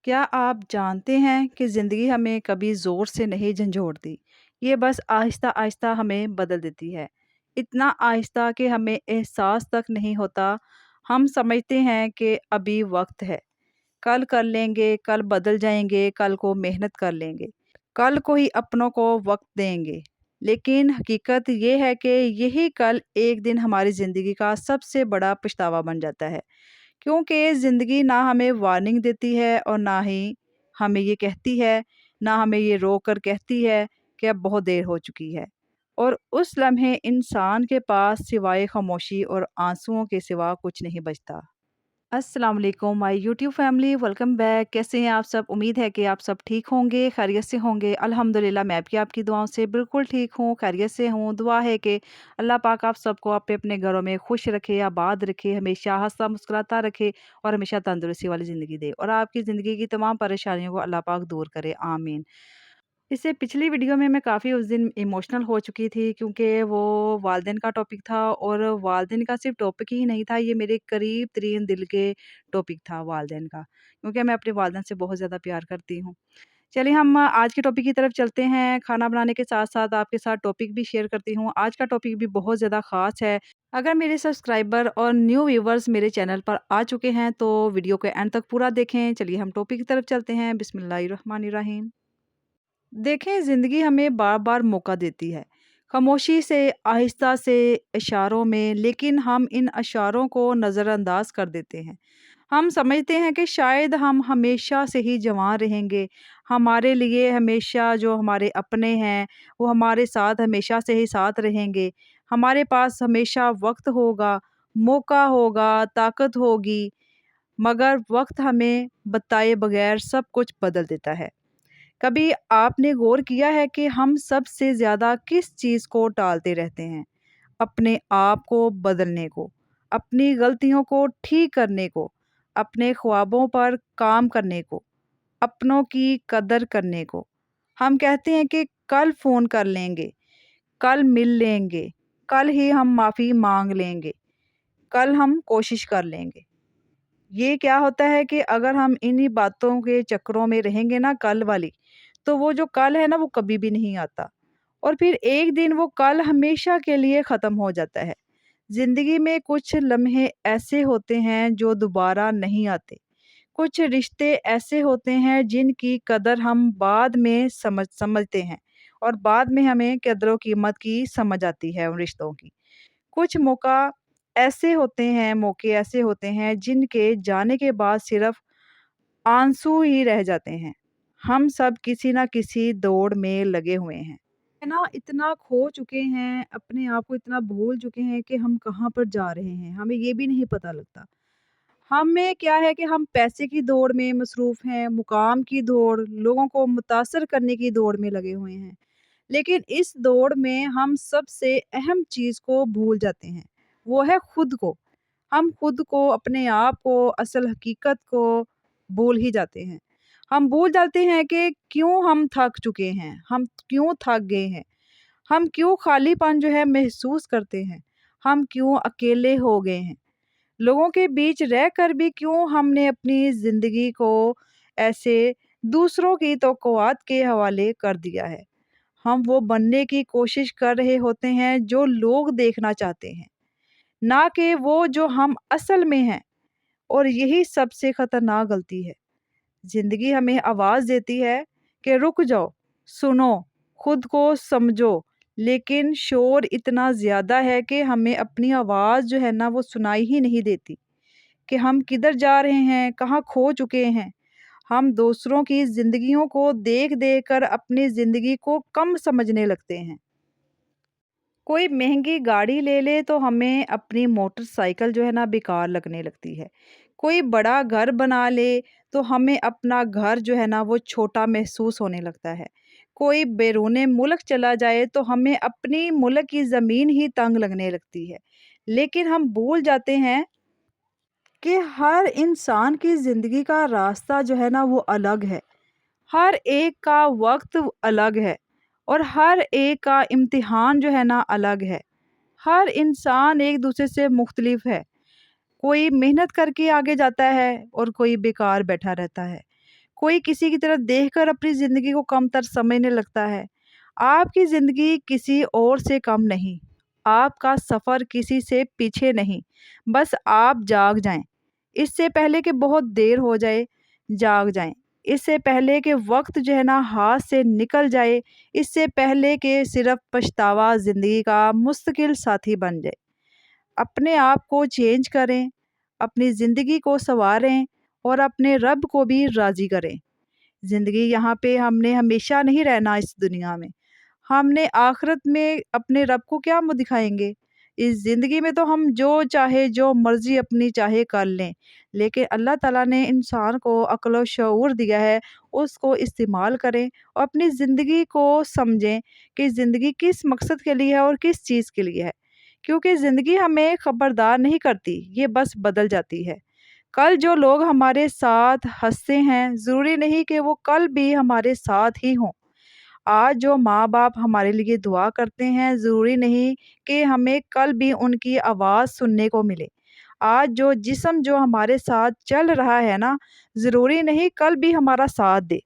क्या आप जानते हैं कि ज़िंदगी हमें कभी ज़ोर से नहीं झंझोड़ती, ये बस आहिस्ता-आहिस्ता हमें बदल देती है। इतना आहिस्ता कि हमें एहसास तक नहीं होता। हम समझते हैं कि अभी वक़्त है, कल कर लेंगे, कल बदल जाएँगे, कल को मेहनत कर लेंगे, कल को ही अपनों को वक़्त देंगे। लेकिन हकीकत ये है कि यही कल एक दिन हमारी ज़िंदगी का सबसे बड़ा पछतावा बन जाता है। क्योंकि ज़िंदगी ना हमें वार्निंग देती है और ना ही हमें ये कहती है, ना हमें ये रोक कर कहती है कि अब बहुत देर हो चुकी है। और उस लम्हे इंसान के पास सिवाय खामोशी और आंसुओं के सिवा कुछ नहीं बचता। अस्सलाम वालेकुम my YouTube family, welcome back. कैसे हैं आप सब? उम्मीद है कि आप सब ठीक होंगे, खैरियत से होंगे। अल्हम्दुलिल्लाह मैं भी आपकी दुआओं से बिल्कुल ठीक हूँ, खैरियत से हूँ। दुआ है कि अल्लाह पाक आप सबको अपने अपने घरों में खुश रखे, आबाद रखे, हमेशा हंसता मुस्कुराता रखे और हमेशा तंदुरुस्ती वाली ज़िंदगी दे और आपकी ज़िंदगी की तमाम परेशानियों को अल्लाह पाक दूर करे, आमीन। इससे पिछली वीडियो में मैं काफ़ी उस दिन इमोशनल हो चुकी थी, क्योंकि वो वालिदैन का टॉपिक था और वालिदैन का सिर्फ़ टॉपिक ही नहीं था, ये मेरे करीब तरीन दिल के टॉपिक था वालिदैन का, क्योंकि मैं अपने वालिदैन से बहुत ज़्यादा प्यार करती हूँ। चलिए हम आज के टॉपिक की तरफ चलते हैं। खाना बनाने के साथ-साथ आपके साथ टॉपिक भी शेयर करती हूँ। आज का टॉपिक भी बहुत ज़्यादा ख़ास है। अगर मेरे सब्सक्राइबर और न्यू व्यूअर्स मेरे चैनल पर आ चुके हैं, तो वीडियो को एंड तक पूरा देखें। चलिए हम टॉपिक की तरफ चलते हैं। बिस्मिल्लाहिर्रहमानिर्रहीम। देखें, ज़िंदगी हमें बार-बार मौका देती है। खामोशी से, आहिस्ता से, इशारों में, लेकिन हम इन इशारों को नज़रअंदाज कर देते हैं। हम समझते हैं कि शायद हम हमेशा से ही जवान रहेंगे। हमारे लिए हमेशा जो हमारे अपने हैं, वो हमारे साथ हमेशा से ही साथ रहेंगे। हमारे पास हमेशा वक़्त होगा, मौका होगा, ताकत होगी, मगर वक़्त हमें बताए बगैर सब कुछ बदल देता है। कभी आपने गौर किया है कि हम सबसे ज़्यादा किस चीज़ को टालते रहते हैं? अपने आप को बदलने को, अपनी गलतियों को ठीक करने को, अपने ख्वाबों पर काम करने को, अपनों की कदर करने को। हम कहते हैं कि कल फ़ोन कर लेंगे, कल मिल लेंगे, कल ही हम माफ़ी माँग लेंगे, कल हम कोशिश कर लेंगे। ये क्या होता है कि अगर हम इन्हीं बातों के चक्करों में रहेंगे ना कल वाली, तो वो जो कल है ना वो कभी भी नहीं आता और फिर एक दिन वो कल हमेशा के लिए ख़त्म हो जाता है। ज़िंदगी में कुछ लम्हे ऐसे होते हैं जो दोबारा नहीं आते। कुछ रिश्ते ऐसे होते हैं जिनकी कदर हम बाद में समझते हैं और बाद में हमें कदर कीमत की समझ आती है उन रिश्तों की। कुछ मौके ऐसे होते हैं जिनके जाने के बाद सिर्फ आंसू ही रह जाते हैं। हम सब किसी न किसी दौड़ में लगे हुए हैं। है ना? इतना खो चुके हैं, अपने आप को इतना भूल चुके हैं कि हम कहाँ पर जा रहे हैं, हमें ये भी नहीं पता लगता। हमें क्या है कि हम पैसे की दौड़ में मसरूफ़ हैं, मुकाम की दौड़, लोगों को मुतासिर करने की दौड़ में लगे हुए हैं। लेकिन इस दौड़ में हम सबसे अहम चीज़ को भूल जाते हैं, वो है खुद को। हम खुद को, अपने आप को, असल हकीकत को भूल ही जाते हैं। हम भूल जाते हैं कि क्यों हम थक चुके हैं, हम क्यों थक गए हैं, हम क्यों खालीपन जो है महसूस करते हैं, हम क्यों अकेले हो गए हैं। लोगों के बीच रहकर भी क्यों हमने अपनी ज़िंदगी को ऐसे दूसरों की तौक़ुआत के हवाले कर दिया है। हम वो बनने की कोशिश कर रहे होते हैं जो लोग देखना चाहते हैं, ना कि वो जो हम असल में हैं। और यही सबसे ख़तरनाक गलती है। ज़िंदगी हमें आवाज़ देती है कि रुक जाओ, सुनो, खुद को समझो, लेकिन शोर इतना ज़्यादा है कि हमें अपनी आवाज़ जो है ना वो सुनाई ही नहीं देती कि हम किधर जा रहे हैं, कहाँ खो चुके हैं। हम दूसरों की ज़िंदगियों को देख-देख कर अपनी ज़िंदगी को कम समझने लगते हैं। कोई महँगी गाड़ी ले ले तो हमें अपनी मोटरसाइकिल जो है ना बेकार लगने लगती है। कोई बड़ा घर बना ले तो हमें अपना घर जो है ना वो छोटा महसूस होने लगता है। कोई बैरूने मुल्क चला जाए तो हमें अपनी मुल्क की ज़मीन ही तंग लगने लगती है। लेकिन हम भूल जाते हैं कि हर इंसान की ज़िंदगी का रास्ता जो है ना वो अलग है। हर एक का वक़्त अलग है और हर एक का इम्तिहान जो है ना अलग है। हर इंसान एक दूसरे से मुख्तलिफ है। कोई मेहनत करके आगे जाता है और कोई बेकार बैठा रहता है। कोई किसी की तरफ देखकर अपनी ज़िंदगी को कमतर समझने लगता है। आपकी ज़िंदगी किसी और से कम नहीं, आपका सफ़र किसी से पीछे नहीं, बस आप जाग जाएँ। इससे पहले कि बहुत देर हो जाए, जाग जाएँ। इससे पहले कि वक़्त जो है ना हाथ से निकल जाए, इससे पहले कि सिर्फ़ पछतावा ज़िंदगी का मुस्तकिल साथी बन जाए। अपने आप को चेंज करें, अपनी ज़िंदगी को सँवारें और अपने रब को भी राज़ी करें। ज़िंदगी यहाँ पे हमने हमेशा नहीं रहना इस दुनिया में। हमने आखिरत में अपने रब को क्या मुँह दिखाएँगे? इस ज़िंदगी में तो हम जो चाहे, जो मर्ज़ी अपनी चाहे कर लें, लेकिन अल्लाह ताला ने इंसान को अक्ल और शऊर दिया है, उसको इस्तेमाल करें और अपनी ज़िंदगी को समझें कि ज़िंदगी किस मकसद के लिए है और किस चीज़ के लिए है। क्योंकि ज़िंदगी हमें खबरदार नहीं करती, ये बस बदल जाती है। कल जो लोग हमारे साथ हँसते हैं, ज़रूरी नहीं कि वो कल भी हमारे साथ ही हों। आज जो माँ-बाप हमारे लिए दुआ करते हैं, ज़रूरी नहीं कि हमें कल भी उनकी आवाज़ सुनने को मिले। आज जो जिस्म जो हमारे साथ चल रहा है ना, ज़रूरी नहीं कल भी हमारा साथ दे।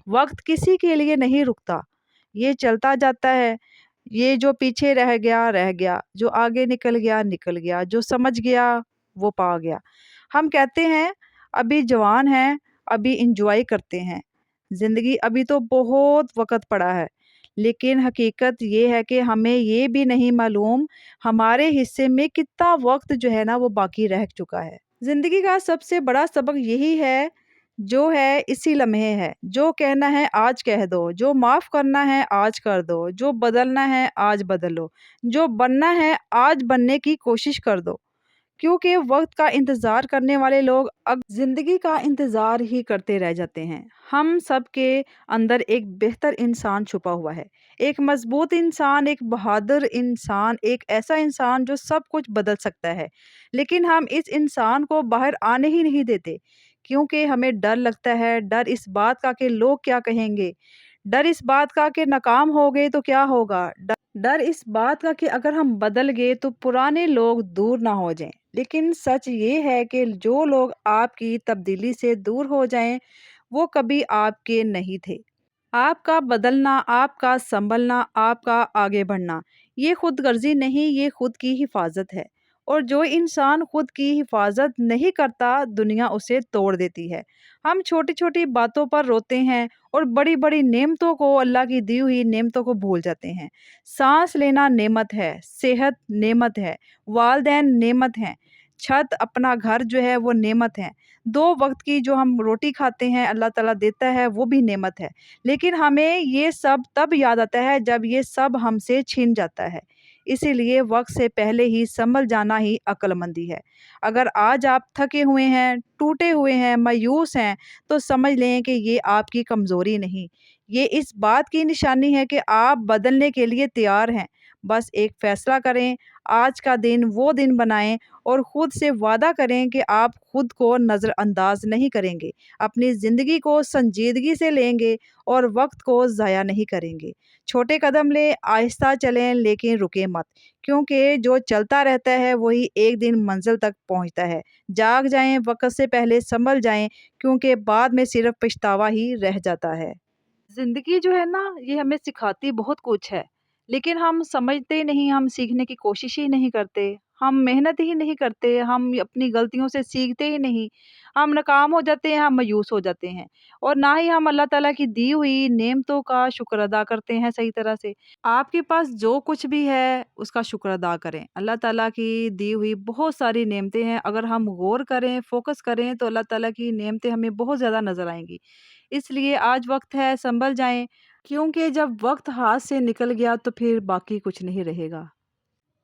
वक़्त किसी के लिए नहीं रुकता, ये चलता जाता है। ये जो पीछे रह गया, जो आगे निकल गया, जो समझ गया, वो पा गया। हम कहते हैं, अभी जवान हैं, अभी एन्जॉय करते हैं। ज़िंदगी अभी तो बहुत वक़्त पड़ा है, लेकिन हकीकत ये है कि हमें ये भी नहीं मालूम, हमारे हिस्से में कितना वक़्त जो है ना, वो बाकी रह चुका है। ज़िंदगी का सबसे बड़ा सबक यही है, जो है इसी लम्हे है। जो कहना है आज कह दो, जो माफ़ करना है आज कर दो, जो बदलना है आज बदलो, जो बनना है आज बनने की कोशिश कर दो। क्योंकि वक़्त का इंतज़ार करने वाले लोग अब ज़िंदगी का इंतज़ार ही करते रह जाते हैं। हम सब के अंदर एक बेहतर इंसान छुपा हुआ है। एक मज़बूत इंसान, एक बहादुर इंसान, एक ऐसा इंसान जो सब कुछ बदल सकता है। लेकिन हम इस इंसान को बाहर आने ही नहीं देते, क्योंकि हमें डर लगता है, डर इस बात का कि लोग क्या कहेंगे? डर इस बात का कि नाकाम हो गए तो क्या होगा? डर इस बात का कि अगर हम बदल गए तो पुराने लोग दूर ना हो जाएं। लेकिन सच ये है कि जो लोग आपकी तब्दीली से दूर हो जाएं, वो कभी आपके नहीं थे। आपका बदलना, आपका सँभलना, आपका आगे बढ़ना, ये खुदगर्ज़ी नहीं, ये खुद की हिफ़ाज़त है। और जो इंसान खुद की हिफ़ाज़त नहीं करता, दुनिया उसे तोड़ देती है। हम छोटी-छोटी बातों पर रोते हैं और बड़ी-बड़ी नेमतों को, अल्लाह की दी हुई नेमतों को भूल जाते हैं। साँस लेना नेमत है, सेहत नेमत है, वालिदैन नेमत हैं, छत अपना घर जो है वो नेमत है। 2 वक़्त की जो हम रोटी खाते हैं, अल्लाह ताला देता है, वो भी नेमत है। लेकिन हमें ये सब तब याद आता है जब ये सब हमसे छिन जाता है। इसीलिए वक़्त से पहले ही सँभल जाना ही अक्लमंदी है। अगर आज आप थके हुए हैं, टूटे हुए हैं, मायूस हैं, तो समझ लें कि ये आपकी कमज़ोरी नहीं, ये इस बात की निशानी है कि आप बदलने के लिए तैयार हैं। बस एक फ़ैसला करें, आज का दिन वो दिन बनाएँ और खुद से वादा करें कि आप खुद को नज़रअंदाज़ नहीं करेंगे। अपनी ज़िंदगी को संजीदगी से लेंगे और वक़्त को ज़ाया नहीं करेंगे। छोटे कदम लें, आहिस्ता चलें, लेकिन रुकें मत, क्योंकि जो चलता रहता है वही एक दिन मंज़िल तक पहुँचता है। जाग जाएँ, वक़्त से पहले सँभल जाएँ, क्योंकि बाद में सिर्फ़ पछतावा ही रह जाता है। ज़िंदगी जो है ना, ये हमें सिखाती बहुत कुछ है, लेकिन हम समझते ही नहीं, हम सीखने की कोशिश ही नहीं करते, हम मेहनत ही नहीं करते, हम अपनी गलतियों से सीखते ही नहीं। हम नाकाम हो जाते हैं, हम मायूस हो जाते हैं और ना ही हम अल्लाह ताला की दी हुई नेमतों का शुक्र अदा करते हैं सही तरह से। आपके पास जो कुछ भी है, उसका शुक्र अदा करें। अल्लाह ताला की दी हुई बहुत सारी नेमतें हैं, अगर हम गौर करें, फ़ोकस करें, तो अल्लाह ताला की नेमतें हमें बहुत ज़्यादा नज़र आएँगी। इसलिए आज वक़्त है, सँभल जाएँ, क्योंकि जब वक़्त हाथ से निकल गया तो फिर बाकी कुछ नहीं रहेगा।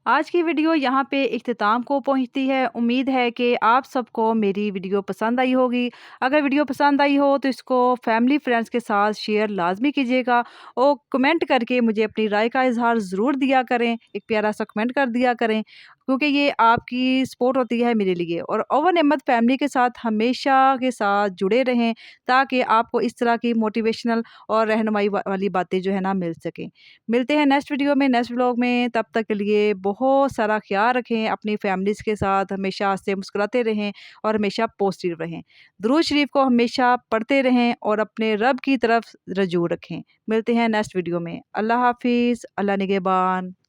आज की वीडियो यहाँ पे इख्तिताम को पहुँचती है। उम्मीद है कि आप सबको मेरी वीडियो पसंद आई होगी। अगर वीडियो पसंद आई हो तो इसको फैमिली फ्रेंड्स के साथ शेयर लाज़मी कीजिएगा और कमेंट करके मुझे अपनी राय का इज़हार ज़रूर दिया करें। एक प्यारा सा कमेंट कर दिया करें। کیونکہ یہ آپ کی سپورٹ ہوتی ہے میرے لیے۔ اور اوون احمد فیملی کے ساتھ ہمیشہ کے ساتھ جڑے رہیں تاکہ آپ کو اس طرح کی موٹیویشنل اور رہنمائی والی باتیں جو ہے نا مل سکیں۔ ملتے ہیں نیکسٹ ویڈیو میں، نیکسٹ ولاگ میں، تب تک کے لیے بہت سارا خیال رکھیں، اپنی فیملیز کے ساتھ ہمیشہ ہنستے مسکراتے رہیں اور ہمیشہ پازیٹیو رہیں۔ درود شریف کو ہمیشہ پڑھتے رہیں اور اپنے رب کی طرف رجوع رکھیں۔ ملتے ہیں نیکسٹ ویڈیو میں۔ اللہ حافظ، اللہ نگہبان۔